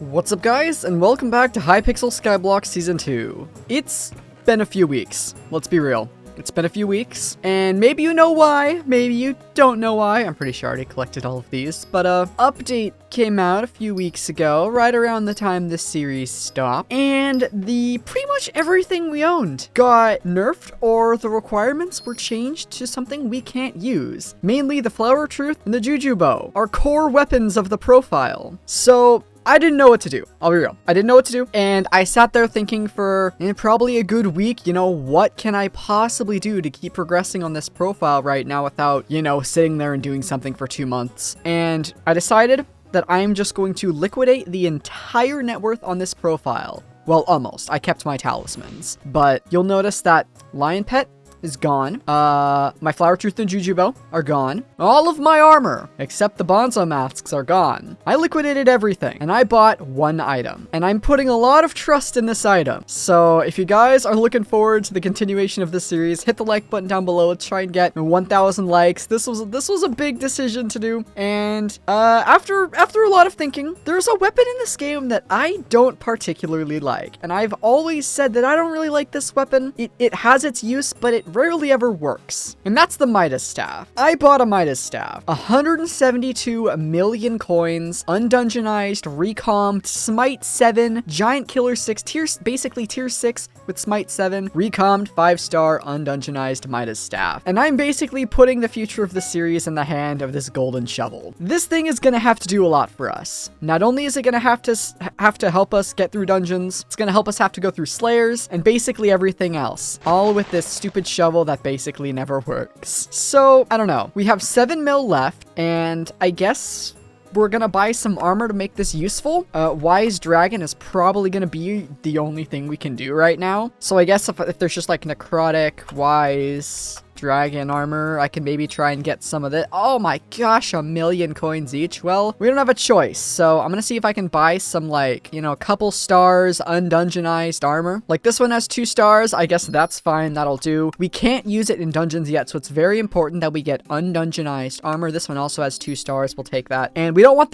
What's up guys, and welcome back to Hypixel Skyblock Season 2. It's been a few weeks, let's be real. It's been a few weeks, and maybe you know why, maybe you don't know why. I'm pretty sure I already collected all of these, but update came out a few weeks ago, right around the time this series stopped, and pretty much everything we owned got nerfed, or the requirements were changed to something we can't use. Mainly the Flower of Truth and the Juju Bow, our core weapons of the profile. So I didn't know what to do. I'll be real. I didn't know what to do. And I sat there thinking for probably a good week, what can I possibly do to keep progressing on this profile right now without, sitting there and doing something for 2 months. And I decided that I'm just going to liquidate the entire net worth on this profile. Well, almost. I kept my talismans. But you'll notice that Lion Pet is gone. My Flower Truth and Juju Bow are gone. All of my armor, except the Bonzo masks, are gone. I liquidated everything, and I bought one item. And I'm putting a lot of trust in this item. So if you guys are looking forward to the continuation of this series, hit the like button down below. Let's try and get 1,000 likes. This was a big decision to do. And after a lot of thinking, there's a weapon in this game that I don't particularly like. And I've always said that I don't really like this weapon. It has its use, but it rarely ever works. And that's the Midas staff. I bought a Midas staff. 172 million coins, undungeonized, recomped, smite 7, giant killer 6, basically tier 6 with smite 7, recomped, 5-star, undungeonized Midas staff. And I'm basically putting the future of the series in the hand of this golden shovel. This thing is gonna have to do a lot for us. Not only is it gonna have to help us get through dungeons, it's gonna help us have to go through slayers, and basically everything else. All with this stupid shovel that basically never works. So, I don't know. We have 7 mil left, and I guess we're gonna buy some armor to make this useful. Wise Dragon is probably gonna be the only thing we can do right now. So I guess if there's just like necrotic, wise dragon armor, I can maybe try and get some of it. Oh my gosh, 1 million coins each. Well, we don't have a choice, so I'm gonna see if I can buy some, like, a couple stars undungeonized armor. Like, this one has 2 stars. I guess that's fine. That'll do. We can't use it in dungeons yet, so it's very important that we get undungeonized armor. This one also has 2 stars. We'll take that. And we don't want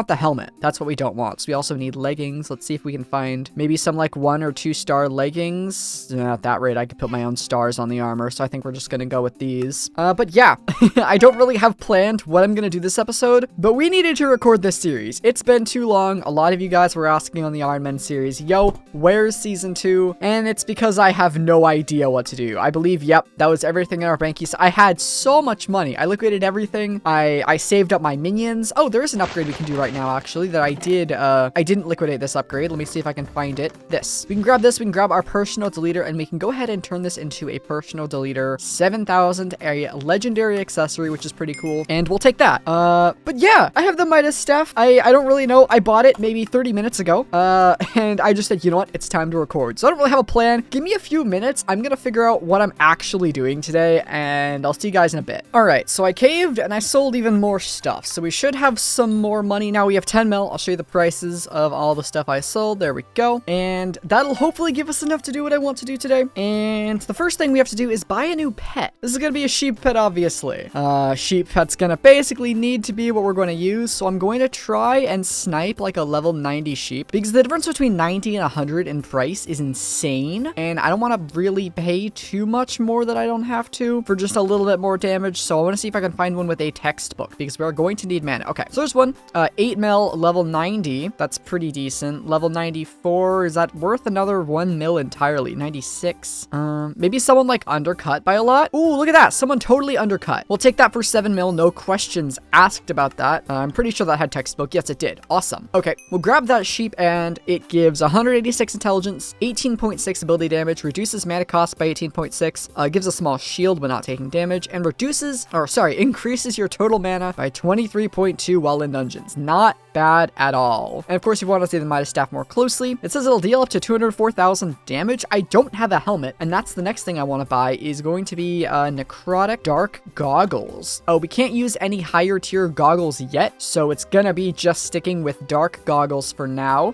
the helmet. That's what we don't want. So we also need leggings. Let's see if we can find maybe some, like, 1 or 2 star leggings. At that rate, I could put my own stars on the armor, so I think we're just gonna go with these. But yeah, I don't really have planned what I'm gonna do this episode, but we needed to record this series. It's been too long. A lot of you guys were asking on the Iron Man series, yo, where's season 2? And it's because I have no idea what to do. I believe, yep, that was everything in our bankies. I had so much money. I liquidated everything. I saved up my minions. Oh, there is an upgrade we can do right now, actually, that I did. I didn't liquidate this upgrade. Let me see if I can find it. This. We can grab this. We can grab our personal deleter, and we can go ahead and turn this into a personal deleter 7,000, a legendary accessory, which is pretty cool, and we'll take that. But yeah, I have the Midas staff. I don't really know. I bought it maybe 30 minutes ago, and I just said, you know what? It's time to record. So I don't really have a plan. Give me a few minutes. I'm gonna figure out what I'm actually doing today, and I'll see you guys in a bit. All right, so I caved, and I sold even more stuff, so we should have some more money now. We have 10 mil. I'll show you the prices of all the stuff I sold. There we go, and that'll hopefully give us enough to do what I want to do today. And the first thing we have to do is buy a new pet. This is gonna be a sheep pet, obviously. Sheep pet's gonna basically need to be what we're going to use, so I'm going to try and snipe like a level 90 sheep, because the difference between 90 and 100 in price is insane, and I don't want to really pay too much more that I don't have to for just a little bit more damage, so I want to see if I can find one with a textbook, because we're going to need mana. Okay, so there's one. 8 mil, level 90. That's pretty decent. Level 94, is that worth another 1 mil entirely? 96. Maybe someone like undercut by a lot. Ooh, look at that. Someone totally undercut. We'll take that for 7 mil. No questions asked about that. I'm pretty sure that had textbook. Yes, it did. Awesome. Okay, we'll grab that sheep, and it gives 186 intelligence, 18.6 ability damage, reduces mana cost by 18.6, gives a small shield when not taking damage, and increases your total mana by 23.2 while in dungeons. Not bad at all. And of course, if you want to see the Midas staff more closely, it says it'll deal up to 204,000 damage. I don't have a helmet, and that's the next thing I want to buy, is going to be necrotic dark goggles. Oh, we can't use any higher tier goggles yet, so it's gonna be just sticking with dark goggles for now.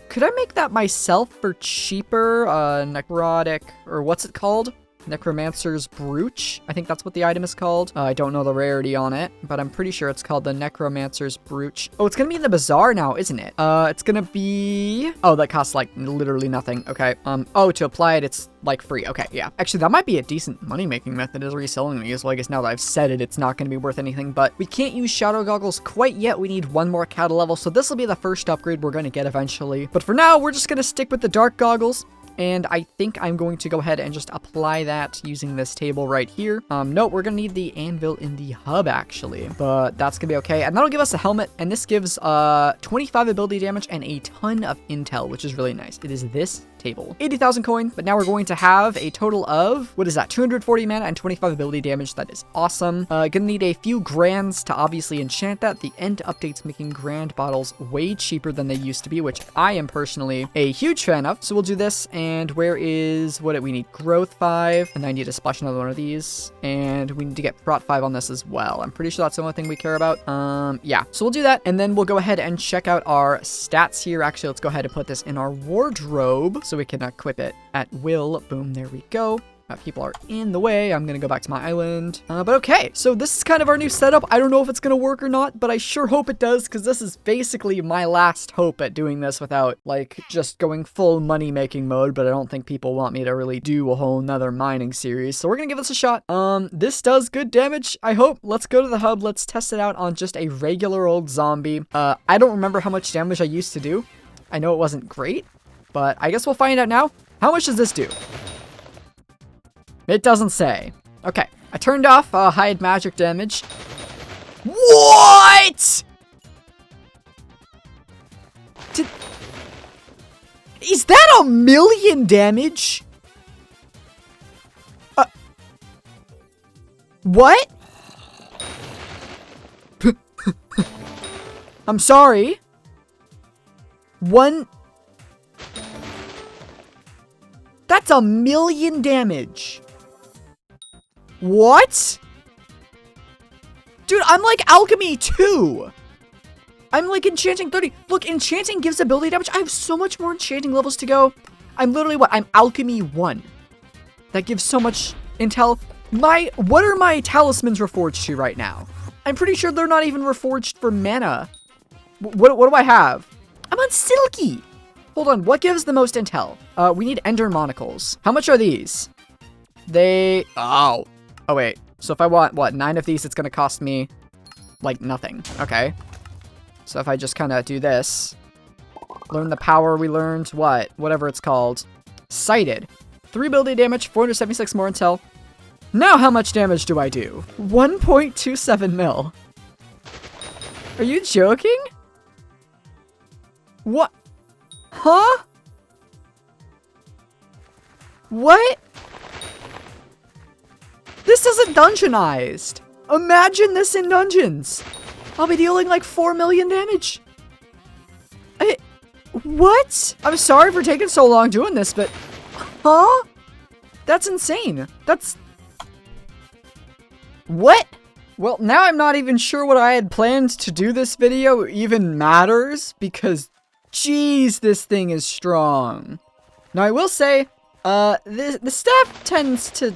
Could I make that myself for cheaper? Necrotic, or what's it called? Necromancer's Brooch. I think that's what the item is called. I don't know the rarity on it, but I'm pretty sure it's called the Necromancer's Brooch. Oh, it's gonna be in the bazaar now, isn't it? It's gonna be... Oh, that costs like literally nothing. Okay. Oh, to apply it, it's like free. Okay, yeah. Actually, that might be a decent money-making method, is reselling these. Well, I guess now that I've said it, it's not gonna be worth anything, but we can't use Shadow Goggles quite yet. We need one more cattle level, so this will be the first upgrade we're gonna get eventually. But for now, we're just gonna stick with the Dark Goggles. And I think I'm going to go ahead and just apply that using this table right here. No, we're gonna need the anvil in the hub actually, but that's gonna be okay. And that'll give us a helmet, and this gives 25 ability damage and a ton of intel, which is really nice. It is this table. 80,000 coin, but now we're going to have a total of, what is that, 240 mana and 25 ability damage. That is awesome. Gonna need a few grands to obviously enchant that. The end update's making grand bottles way cheaper than they used to be, which I am personally a huge fan of. So we'll do this, and where is, what do we need? Growth 5, and I need to splash another one of these, and we need to get Prot 5 on this as well. I'm pretty sure that's the only thing we care about. Yeah, so we'll do that, and then we'll go ahead and check out our stats here. Actually, let's go ahead and put this in our wardrobe so we can equip it at will. Boom, there we go. People are in the way. I'm gonna go back to my island. But okay, so this is kind of our new setup. I don't know if it's gonna work or not, but I sure hope it does, because this is basically my last hope at doing this without, like, just going full money-making mode, but I don't think people want me to really do a whole nother mining series, so we're gonna give this a shot. This does good damage, I hope. Let's go to the hub. Let's test it out on just a regular old zombie. I don't remember how much damage I used to do. I know it wasn't great, but I guess we'll find out now. How much does this do? It doesn't say. Okay, I turned off hide magic damage. What? Is that 1,000,000 damage? What? I'm sorry. That's 1,000,000 damage. What? Dude, I'm like alchemy 2. I'm like enchanting 30. Look, enchanting gives ability damage. I have so much more enchanting levels to go. I'm literally what? I'm alchemy 1. That gives so much intel. What are my talismans reforged to right now? I'm pretty sure they're not even reforged for mana. What do I have? I'm on Silky. Hold on, what gives the most intel? We need Ender Monocles. How much are these? Oh wait, so if I want, what, 9 of these, it's gonna cost me, like, nothing. Okay. So if I just kind of do this, learn the power we learned, whatever it's called. Sighted. 3 ability damage, 476 more intel. Now how much damage do I do? 1.27 mil. Are you joking? What? Huh? What? This isn't dungeonized. Imagine this in dungeons. I'll be dealing like 4 million damage. What? I'm sorry for taking so long doing this, but... Huh? That's insane. What? Well, now I'm not even sure what I had planned to do this video even matters, because... Jeez, this thing is strong. Now, I will say, the staff tends to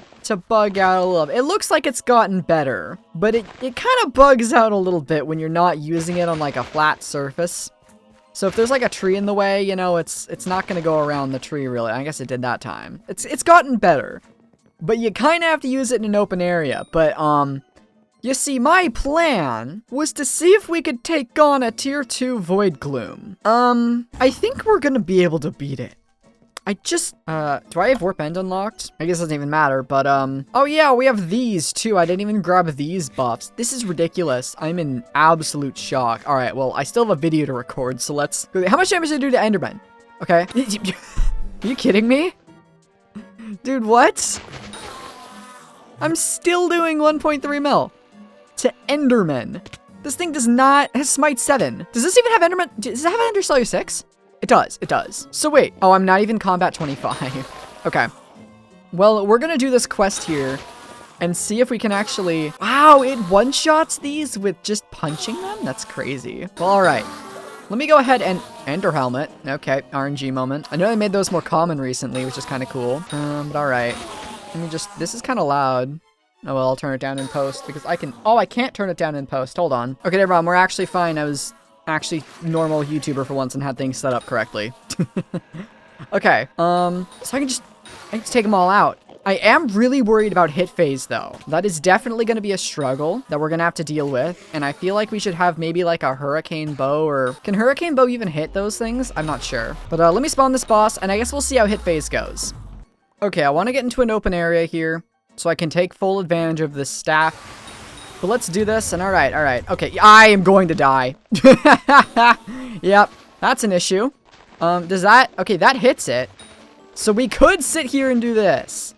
bug out a little bit. It looks like it's gotten better, but it kind of bugs out a little bit when you're not using it on, like, a flat surface. So if there's, like, a tree in the way, you know, it's not gonna go around the tree, really. I guess it did that time. It's gotten better, but you kind of have to use it in an open area. But, you see, my plan was to see if we could take on a tier 2 Voidgloom. I think we're gonna be able to beat it. Do I have Warp End unlocked? I guess it doesn't even matter, but, oh yeah, we have these too. I didn't even grab these buffs. This is ridiculous. I'm in absolute shock. All right, well, I still have a video to record, so let's... How much damage did I do to Enderman? Okay. Are you kidding me? Dude, what? I'm still doing 1.3 mil to Enderman. This thing does not... has Smite 7. Does this even have Enderman... Does it have Ender Slayer 6? It does. So wait, oh, I'm not even combat 25. Okay. Well, we're gonna do this quest here and see if we can actually... Wow, it one-shots these with just punching them? That's crazy. Well, all right. Let me go ahead and... Ender Helmet. Okay, RNG moment. I know they made those more common recently, which is kind of cool. But all right. Let me just, this is kind of loud. Oh, well, I'll turn it down in post because I can, oh, I can't turn it down in post. Hold on. Okay, never mind. We're actually fine. I was actually normal YouTuber for once and had things set up correctly. Okay, so I can just take them all out. I am really worried about hit phase, though. That is definitely going to be a struggle that we're going to have to deal with. And I feel like we should have maybe like a hurricane bow, or can hurricane bow even hit those things? I'm not sure. But let me spawn this boss, and I guess we'll see how hit phase goes. Okay, I want to get into an open area here so I can take full advantage of this staff. But let's do this, and all right. Okay, I am going to die. Yep, that's an issue. Does that, okay, that hits it. So we could sit here and do this.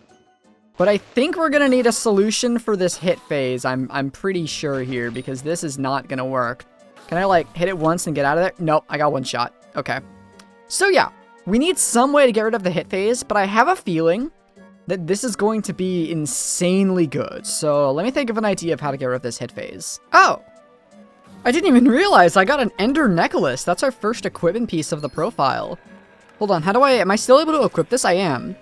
But I think we're gonna need a solution for this hit phase. I'm pretty sure here, because this is not gonna work. Can I like hit it once and get out of there? Nope, I got one shot. Okay. So yeah, we need some way to get rid of the hit phase, but I have a feeling that this is going to be insanely good. So let me think of an idea of how to get rid of this hit phase. Oh! I didn't even realize I got an Ender Necklace. That's our first equipment piece of the profile. Hold on, how do am I still able to equip this? I am.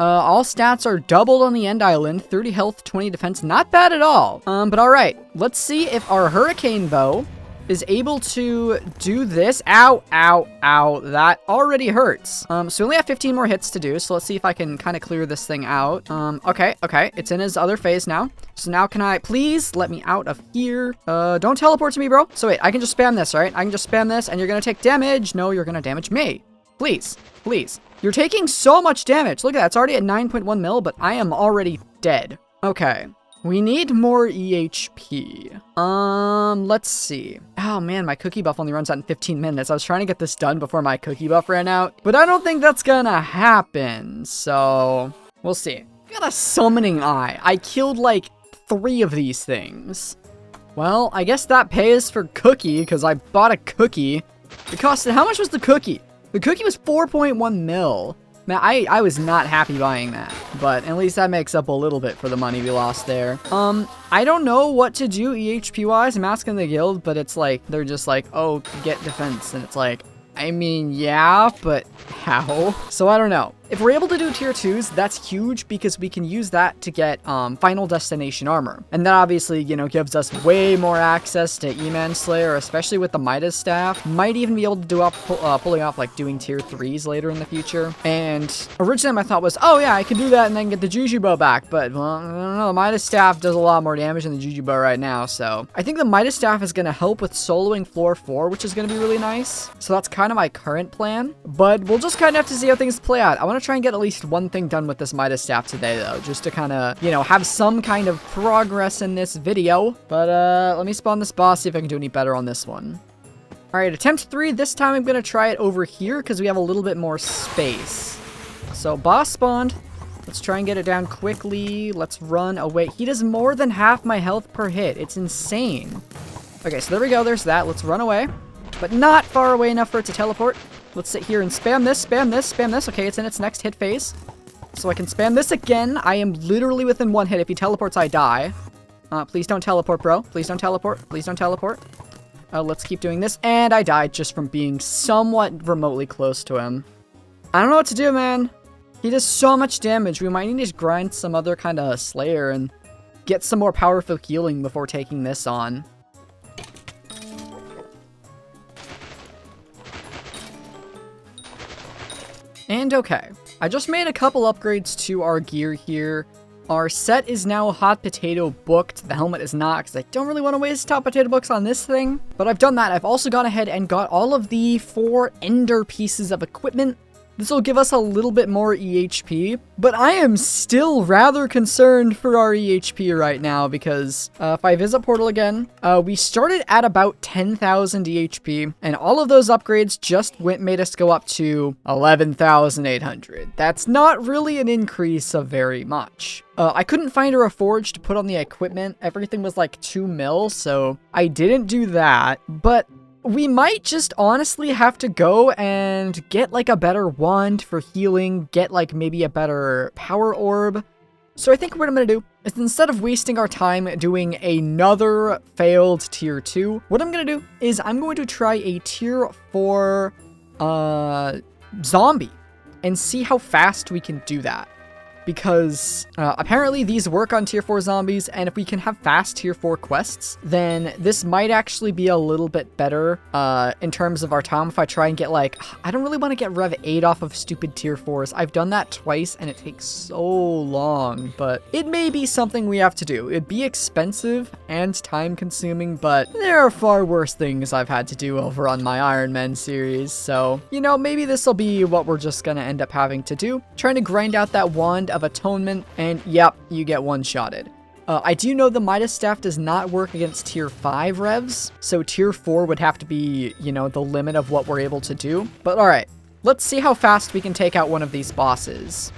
All stats are doubled on the End Island. 30 health, 20 defense. Not bad at all. But alright. Let's see if our Hurricane Bow is able to do this. Ow, ow, ow. That already hurts. So we only have 15 more hits to do. So let's see if I can kind of clear this thing out. Okay. It's in his other phase now. So now can I please let me out of here? Don't teleport to me, bro. So wait, I can just spam this, right? I can just spam this and you're going to take damage. No, you're going to damage me. Please. You're taking so much damage. Look at that. It's already at 9.1 mil, but I am already dead. Okay. We need more EHP. Let's see. Oh man, my cookie buff only runs out in 15 minutes. I was trying to get this done before my cookie buff ran out, but I don't think that's gonna happen. So we'll see. Got a summoning eye. I killed like 3 of these things. Well, I guess that pays for cookie because I bought a cookie. It costed, how much was the cookie? The cookie was 4.1 mil. Man, I was not happy buying that, but at least that makes up a little bit for the money we lost there. I don't know what to do EHP-wise. I'm asking the guild, but it's like, they're just like, oh, get defense, and it's like, I mean, yeah, but how? So I don't know. If we're able to do tier 2s, that's huge because we can use that to get final destination armor. And that obviously, you know, gives us way more access to E-Man Slayer, especially with the Midas staff. Might even be able to do pulling off like doing tier 3s later in the future. And originally my thought was, oh yeah, I can do that and then get the Juju Bow back. But well, I don't know, the Midas staff does a lot more damage than the Juju Bow right now. So I think the Midas staff is going to help with soloing floor 4, which is going to be really nice. So that's kind of my current plan. But we'll just kind of have to see how things play out. I want to try and get at least one thing done with this Midas staff today, though, just to kind of, you know, have some kind of progress in this video. But let me spawn this boss, see if I can do any better on this one. All right, attempt 3. This time I'm going to try it over here because we have a little bit more space. So boss spawned. Let's try and get it down quickly. Let's run away. He does more than half my health per hit. It's insane. Okay, so there we go. There's that. Let's run away, but not far away enough for it to teleport. Let's sit here and spam this, spam this, spam this. Okay, it's in its next hit phase. So I can spam this again. I am literally within 1 hit. If he teleports, I die. Please don't teleport, bro. Please don't teleport. Please don't teleport. Let's keep doing this. And I died just from being somewhat remotely close to him. I don't know what to do, man. He does so much damage. We might need to grind some other kind of Slayer and get some more powerful healing before taking this on. And okay, I just made a couple upgrades to our gear here. Our set is now hot potato booked. The helmet is not, because I don't really want to waste hot potato books on this thing. But I've done that. I've also gone ahead and got all of the 4 ender pieces of equipment. This will give us a little bit more EHP, but I am still rather concerned for our EHP right now because if I visit Portal again, we started at about 10,000 EHP, and all of those upgrades just made us go up to 11,800. That's not really an increase of very much. I couldn't find a Reforge to put on the equipment. Everything was like 2 mil, so I didn't do that, but we might just honestly have to go and get like a better wand for healing, get like maybe a better power orb. So I think what I'm going to do is instead of wasting our time doing another failed tier 2, what I'm going to do is I'm going to try a tier 4 zombie and see how fast we can do that. because apparently these work on tier 4 zombies, and if we can have fast tier 4 quests, then this might actually be a little bit better in terms of our time if I try and get like, I don't really want to get Rev 8 off of stupid tier 4s. I've done that twice and it takes so long, but it may be something we have to do. It'd be expensive and time consuming, but there are far worse things I've had to do over on my Iron Man series, so, you know, maybe this will be what we're just gonna end up having to do. Trying to grind out that Wand of Atonement, and yep, you get one-shotted. I do know the Midas staff does not work against tier 5 revs, so tier 4 would have to be, you know, the limit of what we're able to do. But alright, let's see how fast we can take out one of these bosses.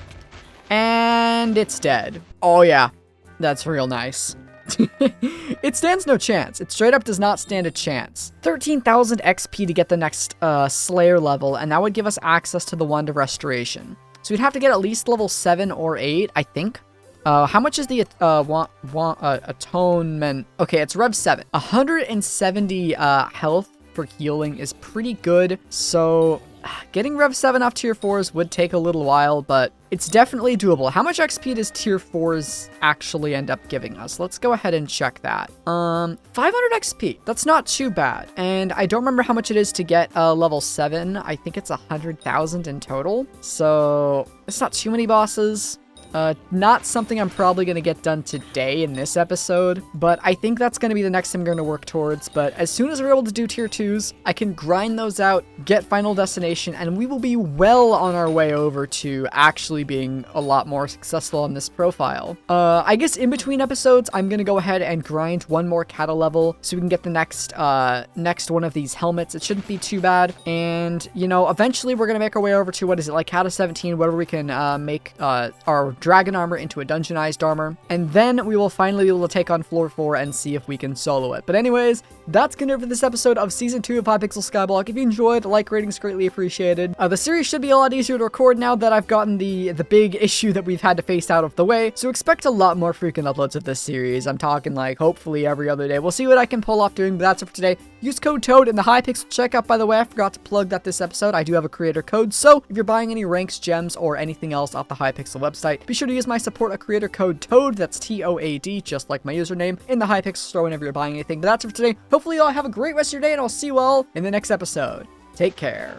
And it's dead. Oh yeah, that's real nice. It stands no chance. It straight up does not stand a chance. 13,000 XP to get the next Slayer level, and that would give us access to the Wand of Restoration. So we'd have to get at least level 7 or 8, I think. How much is the Atonement? Okay, it's Rev 7. 170 health for healing is pretty good, so getting Rev 7 off tier 4s would take a little while, but it's definitely doable. How much XP does tier 4s actually end up giving us? Let's go ahead and check that. 500 XP. That's not too bad. And I don't remember how much it is to get level 7. I think it's 100,000 in total. So it's not too many bosses. Not something I'm probably going to get done today in this episode, but I think that's going to be the next thing I'm going to work towards. But as soon as we're able to do tier 2s, I can grind those out, get Final Destination, and we will be well on our way over to actually being a lot more successful on this profile. I guess in between episodes, I'm going to go ahead and grind one more Kata level so we can get the next one of these helmets. It shouldn't be too bad. And, you know, eventually we're going to make our way over to, what is it, like Kata 17, where we can make our dragon armor into a dungeonized armor, and then we will finally be able to take on floor 4 and see if we can solo it. But anyways, that's gonna do it for this episode of season 2 of Hypixel Skyblock. If you enjoyed, like ratings greatly appreciated. The series should be a lot easier to record now that I've gotten the big issue that we've had to face out of the way, so expect a lot more frequent uploads of this series. I'm talking like hopefully every other day. We'll see what I can pull off doing, but that's it for today. Use code TOAD in the Hypixel checkout, by the way. I forgot to plug that this episode. I do have a creator code, so if you're buying any ranks, gems, or anything else off the Hypixel website, be sure to use my support a creator code TOAD, that's TOAD, just like my username, in the Hypixel store whenever you're buying anything. But that's it for today. Hopefully you all have a great rest of your day, and I'll see you all in the next episode. Take care.